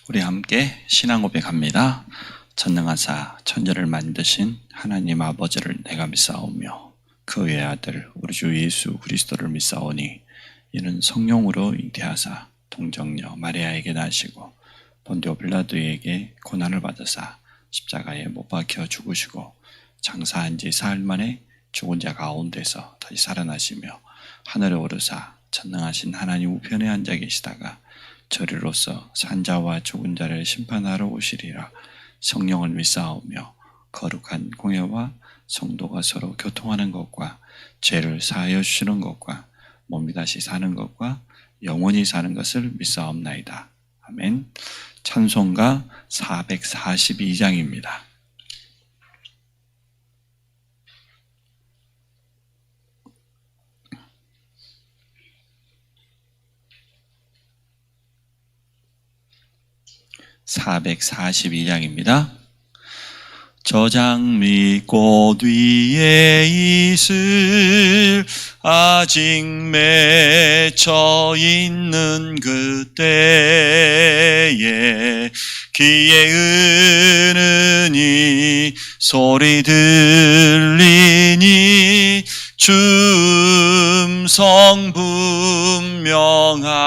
우리 함께 신앙 고백합니다. 전능하사 천지를 만드신 하나님 아버지를 내가 믿사오며 그 외의 아들 우리 주 예수 그리스도를 믿사오니 이는 성령으로 잉태하사 동정녀 마리아에게 나시고 본디오 빌라도에게 고난을 받으사 십자가에 못 박혀 죽으시고 장사한 지 사흘 만에 죽은 자 가운데서 다시 살아나시며 하늘에 오르사 전능하신 하나님 우편에 앉아 계시다가 저리로서 산자와 죽은 자를 심판하러 오시리라. 성령을 믿사오며 거룩한 공예와 성도가 서로 교통하는 것과 죄를 사하여 주시는 것과 몸이 다시 사는 것과 영원히 사는 것을 믿사옵나이다. 아멘. 찬송가 442장입니다. (442장입니다) 저장 및 꽃 위에 있을 아직 맺혀 있는 그때에 귀에 은은히 소리 들리니 춤성 분명하다.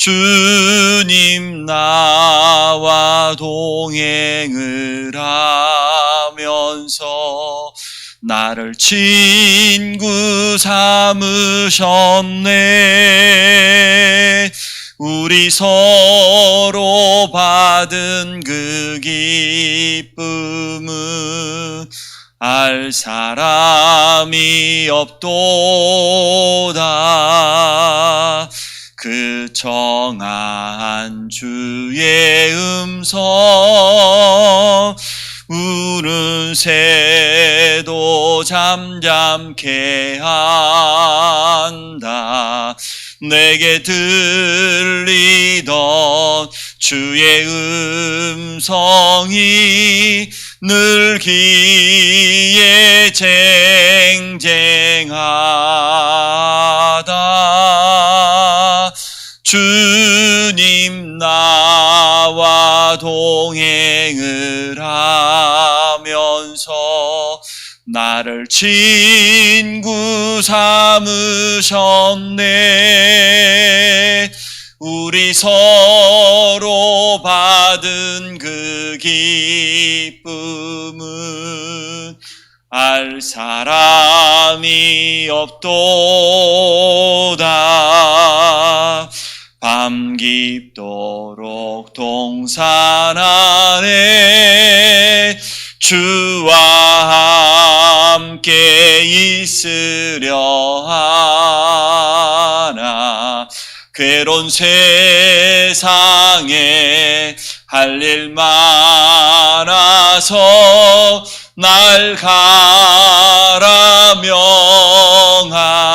주님 나와 동행을 하면서 나를 친구 삼으셨네. 우리 서로 받은 그 기쁨은 알 사람이 없도다. 그 정한 주의 음성 우는 새도 잠잠케 한다. 내게 들리던 주의 음성이 늘 귀에 쟁쟁하다. 주님 나와 동행을 하면서 나를 친구 삼으셨네. 우리 서로 받은 그 기쁨은 알 사람이 없도다. 밤 깊도록 동산 아래 주와 함께 있으려 하나. 괴로운 세상에 할 일 많아서 날 가라 명하신다.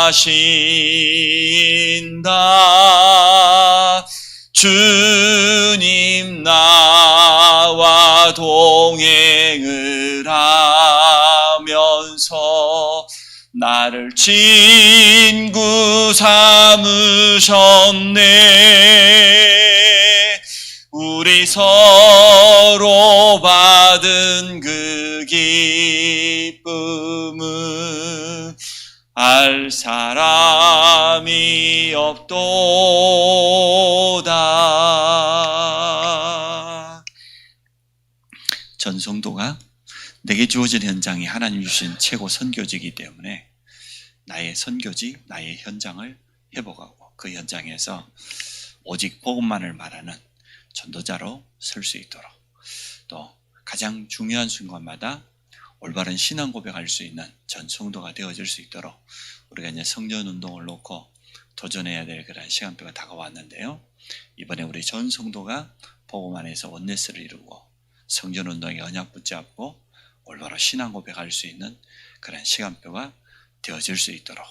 주님 나와 동행을 하면서 나를 친구 삼으셨네. 우리 서로 받은 그 기쁨은 알 사람이 없도다. 전성도가 내게 주어진 현장이 하나님 주신 최고 선교지이기 때문에 나의 선교지, 나의 현장을 회복하고 그 현장에서 오직 복음만을 말하는 전도자로 설 수 있도록, 또 가장 중요한 순간마다 올바른 신앙 고백할 수 있는 전 성도가 되어질 수 있도록 우리가 이제 성전 운동을 놓고 도전해야 될 그런 시간표가 다가왔는데요. 이번에 우리 전 성도가 복음 안에서 원네스를 이루고 성전 운동에 언약 붙잡고 올바로 신앙 고백할 수 있는 그런 시간표가 되어질 수 있도록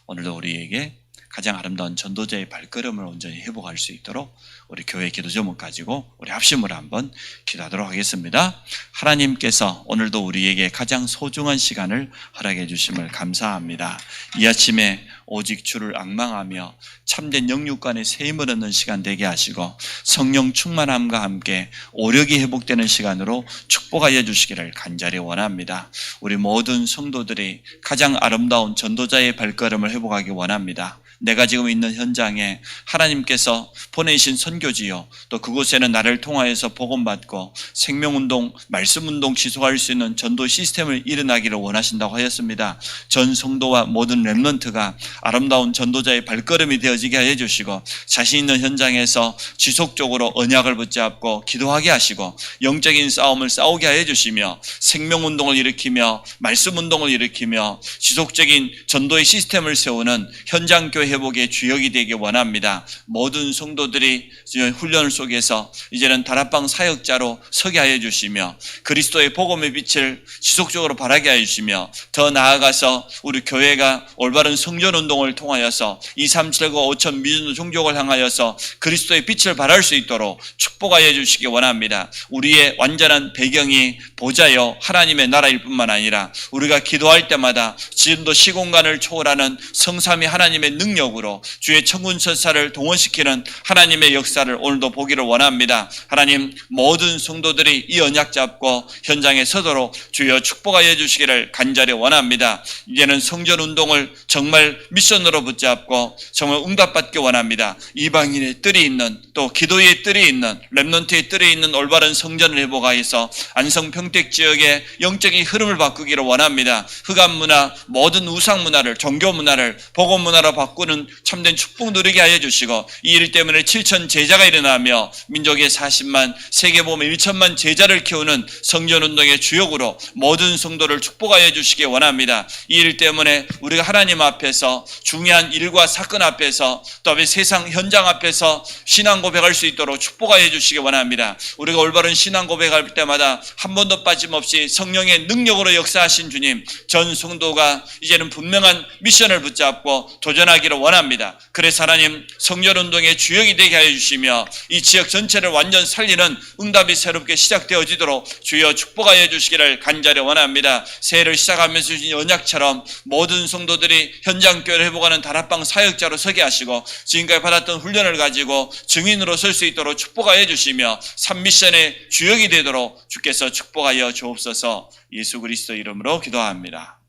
오늘도 우리에게 가장 아름다운 전도자의 발걸음을 온전히 회복할 수 있도록 우리 교회 기도 제목 가지고 우리 합심으로 한번 기도하도록 하겠습니다. 하나님께서 오늘도 우리에게 가장 소중한 시간을 허락해 주심을 감사합니다. 이 아침에 오직 주를 앙망하며 참된 영육간의 세임을 얻는 시간 되게 하시고 성령 충만함과 함께 오력이 회복되는 시간으로 축복하여 주시기를 간절히 원합니다. 우리 모든 성도들이 가장 아름다운 전도자의 발걸음을 회복하기 원합니다. 내가 지금 있는 현장에 하나님께서 보내신 선교지요, 또 그곳에는 나를 통하여서 복음받고 생명운동, 말씀운동 지속할 수 있는 전도 시스템을 일어나기를 원하신다고 하였습니다. 전 성도와 모든 렘넌트가 아름다운 전도자의 발걸음이 되어지게 하여 주시고 자신 있는 현장에서 지속적으로 언약을 붙잡고 기도하게 하시고 영적인 싸움을 싸우게 하여 주시며 생명운동을 일으키며 말씀운동을 일으키며 지속적인 전도의 시스템을 세우는 현장교회 회복의 주역이 되기 원합니다. 모든 성도들이 훈련 속에서 이제는 다락방 사역자로 서게 하여 주시며 그리스도의 복음의 빛을 지속적으로 발하게 하여 주시며 더 나아가서 우리 교회가 올바른 성전운동을 통하여서 237과 5천 미전 종족을 향하여서 그리스도의 빛을 발할 수 있도록 축복하여 주시기 원합니다. 우리의 완전한 배경이 보좌여 하나님의 나라일 뿐만 아니라 우리가 기도할 때마다 지금도 시공간을 초월하는 성삼위 하나님의 능력으로 주의 천군천사를 동원시키는 하나님의 역사를 오늘도 보기를 원합니다. 하나님, 모든 성도들이 이 언약 잡고 현장에 서도록 주여 축복하여 주시기를 간절히 원합니다. 이제는 성전운동을 정말 미션으로 붙잡고 정말 응답받기 원합니다. 이방인의 뜰이 있는, 또 기도의 뜰이 있는, 렘넌트의 뜰이 있는 올바른 성전을 회복하여서 안성 평택 지역의 영적인 흐름을 바꾸기를 원합니다. 흑암문화, 모든 우상문화를, 종교문화를 복음문화로 바꾸는 참된 축복 누리게 하여 주시고 이 일 때문에 7천 제자가 일어나며 민족의 40만, 세계보면 1천만 제자를 키우는 성전운동의 주역으로 모든 성도를 축복하여 주시기 원합니다. 이 일 때문에 우리가 하나님 앞에서 중요한 일과 사건 앞에서 또 세상 현장 앞에서 신앙 고백할 수 있도록 축복하여 주시기 원합니다. 우리가 올바른 신앙 고백할 때마다 한 번도 빠짐없이 성령의 능력으로 역사하신 주님, 전 성도가 이제는 분명한 미션을 붙잡고 도전하기를 원합니다. 그래서 하나님, 성전운동의 주역이 되게 하여 주시며 이 지역 전체를 완전 살리는 응답이 새롭게 시작되어지도록 주여 축복하여 주시기를 간절히 원합니다. 새해를 시작하면서 주신 언약처럼 모든 성도들이 현장교회를 회복하는 다락방 사역자로 서게 하시고 지금까지 받았던 훈련을 가지고 증인으로 설 수 있도록 축복하여 주시며 산미션의 주역이 되도록 주께서 축복하여 주옵소서. 예수 그리스도 이름으로 기도합니다.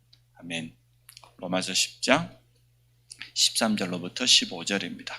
아멘. 로마서 10장 13절로부터 15절입니다.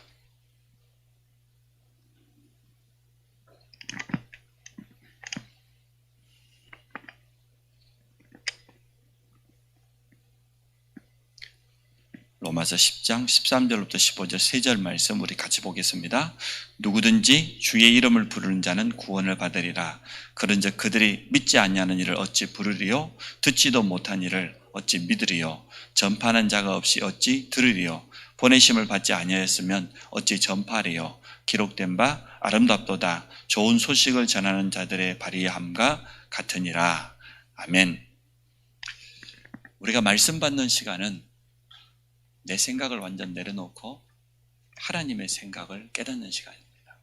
로마서 10장 13절부터 15절 3절 말씀 우리 같이 보겠습니다. 누구든지 주의 이름을 부르는 자는 구원을 받으리라. 그런즉 그들이 믿지 아니하는 일을 어찌 부르리요? 듣지도 못한 일을 어찌 믿으리요? 전파하는 자가 없이 어찌 들으리요? 보내심을 받지 아니하였으면 어찌 전파하리요? 기록된 바 아름답도다. 좋은 소식을 전하는 자들의 발의함과 같으니라. 아멘. 우리가 말씀 받는 시간은 내 생각을 완전 내려놓고 하나님의 생각을 깨닫는 시간입니다.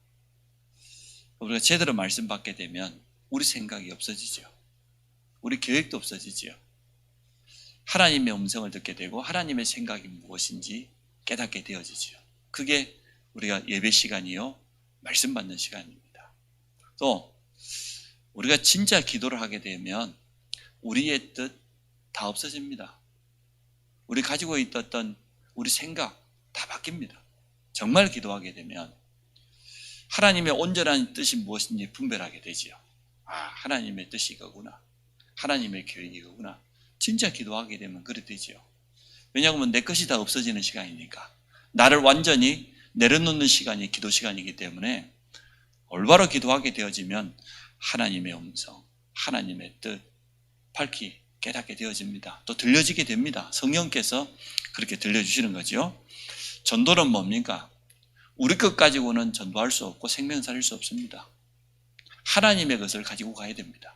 우리가 제대로 말씀 받게 되면 우리 생각이 없어지죠. 우리 계획도 없어지죠. 하나님의 음성을 듣게 되고 하나님의 생각이 무엇인지 깨닫게 되어지죠. 그게 우리가 예배 시간이요, 말씀 받는 시간입니다. 또 우리가 진짜 기도를 하게 되면 우리의 뜻 다 없어집니다. 우리 가지고 있었던 우리 생각 다 바뀝니다. 정말 기도하게 되면 하나님의 온전한 뜻이 무엇인지 분별하게 되지요. 아, 하나님의 뜻이 이거구나. 하나님의 계획이 이거구나. 진짜 기도하게 되면 그래 되지요. 왜냐하면 내 것이 다 없어지는 시간이니까. 나를 완전히 내려놓는 시간이 기도 시간이기 때문에 올바로 기도하게 되어지면 하나님의 음성, 하나님의 뜻 밝히 깨닫게 되어집니다. 또 들려지게 됩니다. 성령께서 그렇게 들려주시는 거죠. 전도는 뭡니까? 우리 것 가지고는 전도할 수 없고 생명 살릴 수 없습니다. 하나님의 것을 가지고 가야 됩니다.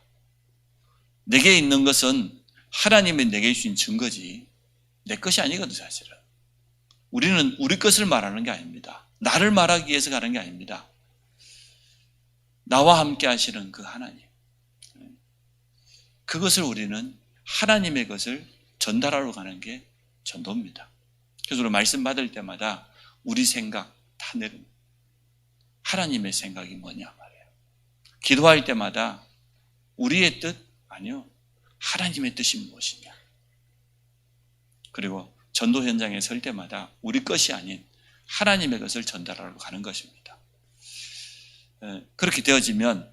내게 있는 것은 하나님이 내게 주신 증거지 내 것이 아니거든 사실은. 우리는 우리 것을 말하는 게 아닙니다. 나를 말하기 위해서 가는 게 아닙니다. 나와 함께 하시는 그 하나님. 그것을 우리는 하나님의 것을 전달하러 가는 게 전도입니다. 그래서 우리 말씀 받을 때마다 우리 생각 다 내립니다. 하나님의 생각이 뭐냐 말이에요. 기도할 때마다 우리의 뜻? 아니요. 하나님의 뜻이 무엇이냐. 그리고 전도 현장에 설 때마다 우리 것이 아닌 하나님의 것을 전달하러 가는 것입니다. 그렇게 되어지면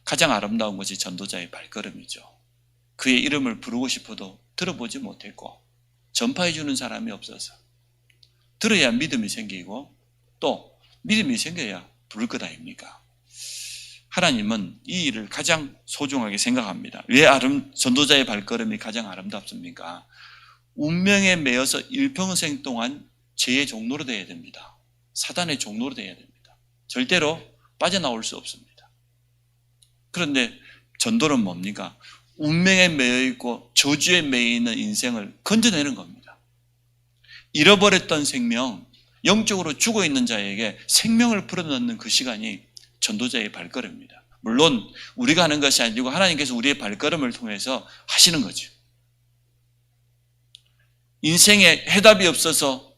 가장 아름다운 것이 전도자의 발걸음이죠. 그의 이름을 부르고 싶어도 들어보지 못했고 전파해 주는 사람이 없어서 들어야 믿음이 생기고 또 믿음이 생겨야 부를 것 아닙니까? 하나님은 이 일을 가장 소중하게 생각합니다. 왜 전도자의 발걸음이 가장 아름답습니까? 운명에 매여서 일평생 동안 죄의 종로로 되어야 됩니다. 사단의 종로로 되어야 됩니다. 절대로 빠져나올 수 없습니다. 그런데 전도는 뭡니까? 운명에 매여 있고 저주에 매여 있는 인생을 건져내는 겁니다. 잃어버렸던 생명, 영적으로 죽어있는 자에게 생명을 불어넣는 그 시간이 전도자의 발걸음입니다. 물론 우리가 하는 것이 아니고 하나님께서 우리의 발걸음을 통해서 하시는 거죠. 인생에 해답이 없어서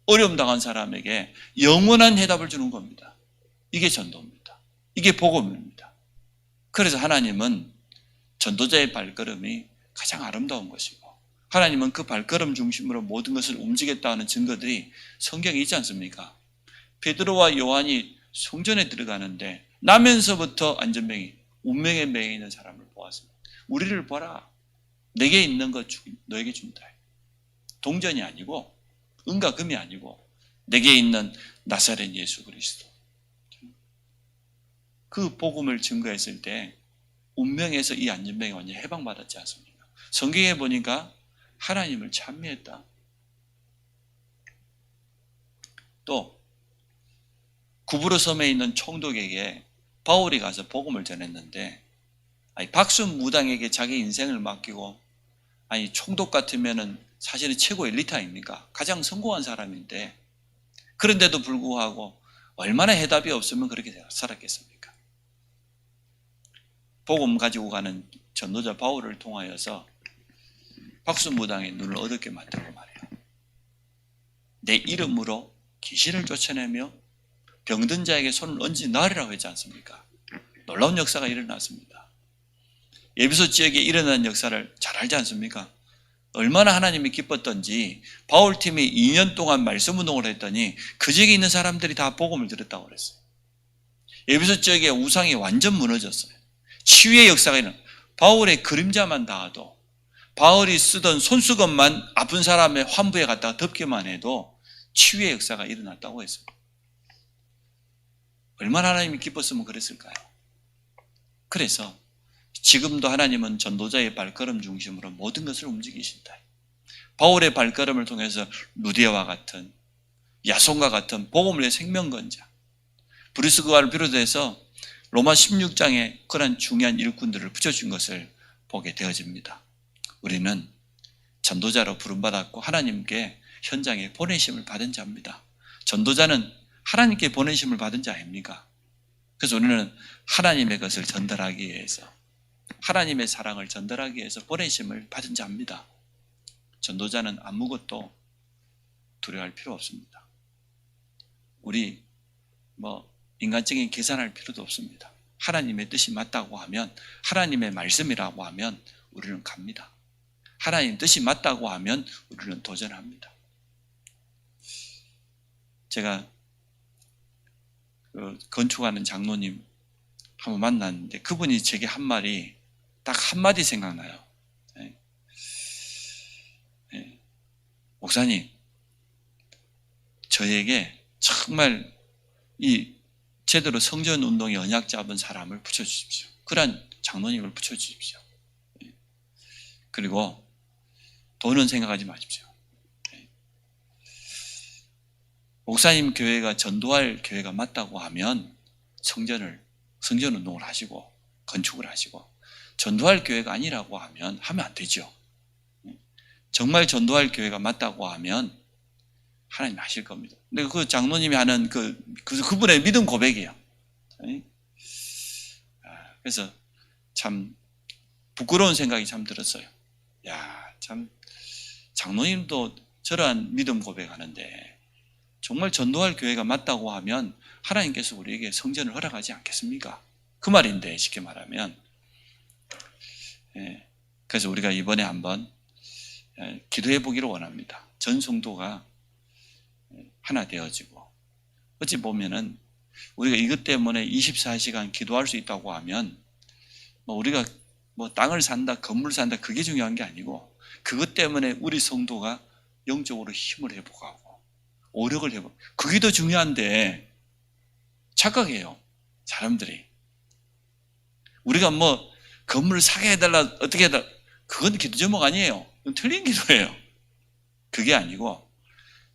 어려움 당한 사람에게 영원한 해답을 주는 겁니다. 이게 전도입니다. 이게 복음입니다. 그래서 하나님은 전도자의 발걸음이 가장 아름다운 것이고 하나님은 그 발걸음 중심으로 모든 것을 움직였다는 증거들이 성경에 있지 않습니까? 베드로와 요한이 성전에 들어가는데 나면서부터 안전병이 운명에 매여 있는 사람을 보았습니다. 우리를 보라. 내게 있는 것 너에게 준다. 동전이 아니고 은과 금이 아니고 내게 있는 나사렛 예수 그리스도. 그 복음을 증거했을 때 운명에서 이 안전병이 완전히 해방받았지 않습니까? 성경에 보니까 하나님을 찬미했다. 또 구브로 섬에 있는 총독에게 바울이 가서 복음을 전했는데 박순무당에게 자기 인생을 맡기고 총독 같으면은 사실은 최고 엘리트 아닙니까? 가장 성공한 사람인데 그런데도 불구하고 얼마나 해답이 없으면 그렇게 살았겠습니까? 복음 가지고 가는 전도자 바울을 통하여서 박순무당의 눈을 어둡게 만들고 말해요. 내 이름으로 귀신을 쫓아내며 병든 자에게 손을 얹지 나으리라고 했지 않습니까? 놀라운 역사가 일어났습니다. 에베소 지역에 일어난 역사를 잘 알지 않습니까? 얼마나 하나님이 기뻤던지 바울팀이 2년 동안 말씀 운동을 했더니 그 지역에 있는 사람들이 다 복음을 들었다고 그랬어요. 에베소 지역의 우상이 완전 무너졌어요. 치유의 역사가 일어나. 바울의 그림자만 닿아도 바울이 쓰던 손수건만 아픈 사람의 환부에 갖다가 덮기만 해도 치유의 역사가 일어났다고 했습니다. 얼마나 하나님이 기뻤으면 그랬을까요? 그래서 지금도 하나님은 전도자의 발걸음 중심으로 모든 것을 움직이신다. 바울의 발걸음을 통해서 루디아와 같은 야손과 같은 복음의 생명건자 브리스그와를 비롯해서 로마 16장에 그런 중요한 일꾼들을 붙여준 것을 보게 되어집니다. 우리는 전도자로 부름받았고 하나님께 현장에 보내심을 받은 자입니다. 전도자는 하나님께 보내심을 받은 자 아닙니까? 그래서 우리는 하나님의 것을 전달하기 위해서 하나님의 사랑을 전달하기 위해서 보내심을 받은 자입니다. 전도자는 아무것도 두려워할 필요 없습니다. 우리 인간적인 계산할 필요도 없습니다. 하나님의 뜻이 맞다고 하면 하나님의 말씀이라고 하면 우리는 갑니다. 하나님 뜻이 맞다고 하면 우리는 도전합니다. 제가 건축하는 장로님 한번 만났는데 그분이 제게 한 말이 딱 한마디 생각나요. 목사님, 저에게 정말 이 제대로 성전 운동에 언약 잡은 사람을 붙여주십시오. 그런 장로님을 붙여주십시오. 그리고 돈은 생각하지 마십시오. 목사님 교회가 전도할 교회가 맞다고 하면 성전 운동을 하시고 건축을 하시고 전도할 교회가 아니라고 하면 안 되죠. 정말 전도할 교회가 맞다고 하면 하나님 하실 겁니다. 근데 그 장로님이 하는 그분의 믿음 고백이에요. 그래서 참 부끄러운 생각이 참 들었어요. 야, 참 장로님도 저러한 믿음 고백하는데 정말 전도할 교회가 맞다고 하면 하나님께서 우리에게 성전을 허락하지 않겠습니까? 그 말인데, 쉽게 말하면. 그래서 우리가 이번에 한번 기도해 보기를 원합니다. 전 성도가 하나 되어지고, 어찌 보면은 우리가 이것 때문에 24시간 기도할 수 있다고 하면 우리가 땅을 산다, 건물 산다, 그게 중요한 게 아니고, 그것 때문에 우리 성도가 영적으로 힘을 회복하고 오력을 회복, 그게 더 중요한데 착각해요, 사람들이. 우리가 건물을 사게 해달라, 어떻게 해달라, 그건 기도 제목 아니에요. 그건 틀린 기도예요. 그게 아니고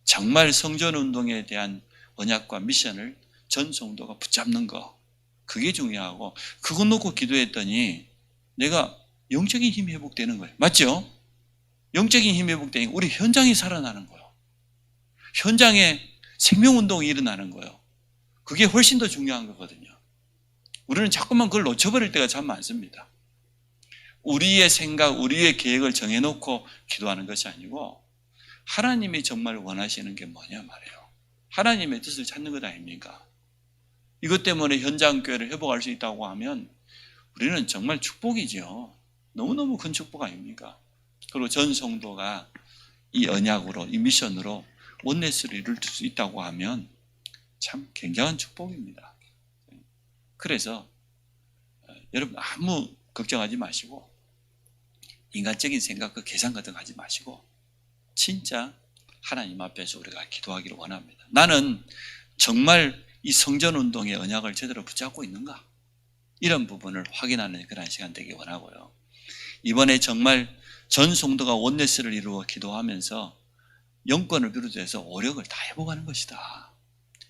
정말 성전운동에 대한 언약과 미션을 전 성도가 붙잡는 거, 그게 중요하고, 그거 놓고 기도했더니 내가 영적인 힘이 회복되는 거예요. 맞죠? 영적인 힘이 회복되니 우리 현장이 살아나는 거예요. 현장에 생명운동이 일어나는 거예요. 그게 훨씬 더 중요한 거거든요. 우리는 자꾸만 그걸 놓쳐버릴 때가 참 많습니다. 우리의 생각, 우리의 계획을 정해놓고 기도하는 것이 아니고 하나님이 정말 원하시는 게 뭐냐 말이에요. 하나님의 뜻을 찾는 것 아닙니까? 이것 때문에 현장교회를 회복할 수 있다고 하면 우리는 정말 축복이죠. 너무너무 큰 축복 아닙니까? 그리고 전 성도가 이 언약으로, 이 미션으로 원네스를 이룰 수 있다고 하면 참 굉장한 축복입니다. 그래서 여러분 아무 걱정하지 마시고, 인간적인 생각, 계산 같은 거 하지 마시고 진짜 하나님 앞에서 우리가 기도하기를 원합니다. 나는 정말 이 성전운동의 언약을 제대로 붙잡고 있는가? 이런 부분을 확인하는 그런 시간 되기 원하고요. 이번에 정말 전 성도가 원네스를 이루어 기도하면서 영권을 비롯해서 오력을 다 회복하는 것이다.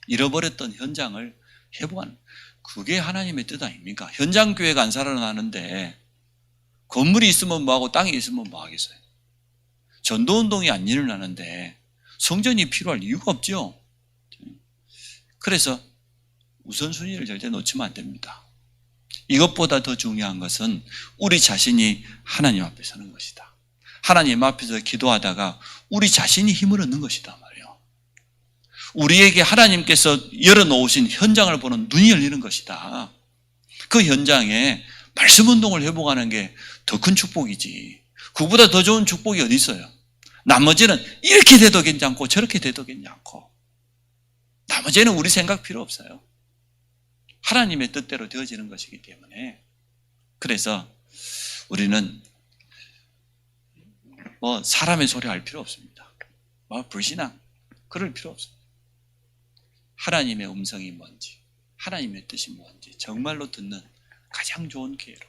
잃어버렸던 현장을 회복하는, 그게 하나님의 뜻 아닙니까? 현장 교회가 안 살아나는데 건물이 있으면 뭐하고 땅이 있으면 뭐 하겠어요? 전도운동이 안 일어나는데 성전이 필요할 이유가 없죠. 그래서 우선순위를 절대 놓치면 안 됩니다. 이것보다 더 중요한 것은 우리 자신이 하나님 앞에 서는 것이다. 하나님 앞에서 기도하다가 우리 자신이 힘을 얻는 것이다 말이에요. 우리에게 하나님께서 열어놓으신 현장을 보는 눈이 열리는 것이다. 그 현장에 말씀 운동을 회복하는 게 더 큰 축복이지. 그보다 더 좋은 축복이 어디 있어요? 나머지는 이렇게 돼도 괜찮고 저렇게 돼도 괜찮고, 나머지는 우리 생각 필요 없어요. 하나님의 뜻대로 되어지는 것이기 때문에. 그래서 우리는 사람의 소리 할 필요 없습니다. 불신앙 그럴 필요 없습니다. 하나님의 음성이 뭔지, 하나님의 뜻이 뭔지 정말로 듣는 가장 좋은 기회로.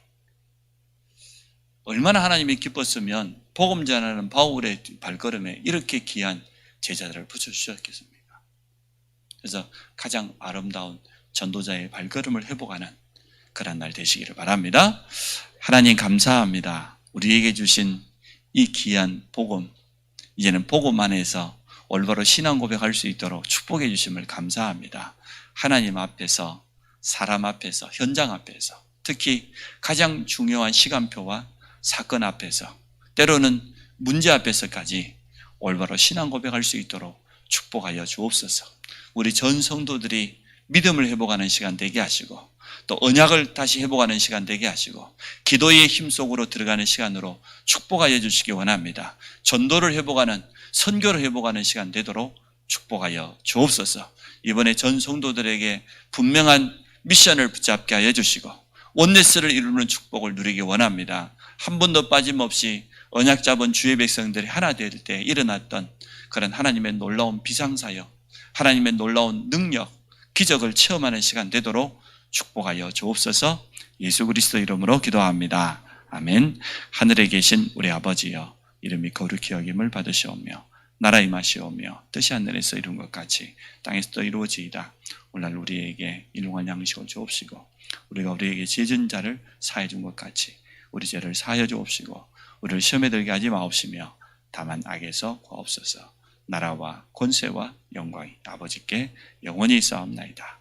얼마나 하나님이 기뻤으면 복음 전하는 바울의 발걸음에 이렇게 귀한 제자들을 붙여주셨겠습니까? 그래서 가장 아름다운 전도자의 발걸음을 회복하는 그런 날 되시기를 바랍니다. 하나님 감사합니다. 우리에게 주신 이 귀한 복음, 이제는 복음 안에서 올바로 신앙 고백할 수 있도록 축복해 주심을 감사합니다. 하나님 앞에서, 사람 앞에서, 현장 앞에서, 특히 가장 중요한 시간표와 사건 앞에서, 때로는 문제 앞에서까지 올바로 신앙 고백할 수 있도록 축복하여 주옵소서. 우리 전 성도들이 믿음을 회복하는 시간 되게 하시고, 또 언약을 다시 회복하는 시간 되게 하시고, 기도의 힘 속으로 들어가는 시간으로 축복하여 주시기 원합니다. 전도를 회복하는, 선교를 회복하는 시간 되도록 축복하여 주옵소서. 이번에 전 성도들에게 분명한 미션을 붙잡게 하여 주시고 원네스를 이루는 축복을 누리기 원합니다. 한 번도 빠짐없이 언약 잡은 주의 백성들이 하나 될 때 일어났던 그런 하나님의 놀라운 비상사역, 하나님의 놀라운 능력, 기적을 체험하는 시간 되도록 축복하여 주옵소서. 예수 그리스도 이름으로 기도합니다. 아멘. 하늘에 계신 우리 아버지여, 이름이 거룩히 여김을 받으시오며 나라 임하시오며 뜻이 하늘에서 이룬 것 같이 땅에서도 이루어지이다. 오늘 우리에게 일용할 양식을 주옵시고 우리가 우리에게 죄진 자를 사해 준 것 같이 우리 죄를 사하여 주옵시고 우리를 시험에 들게 하지 마옵시며 다만 악에서 구하옵소서. 나라와 권세와 영광이 아버지께 영원히 있사옵나이다.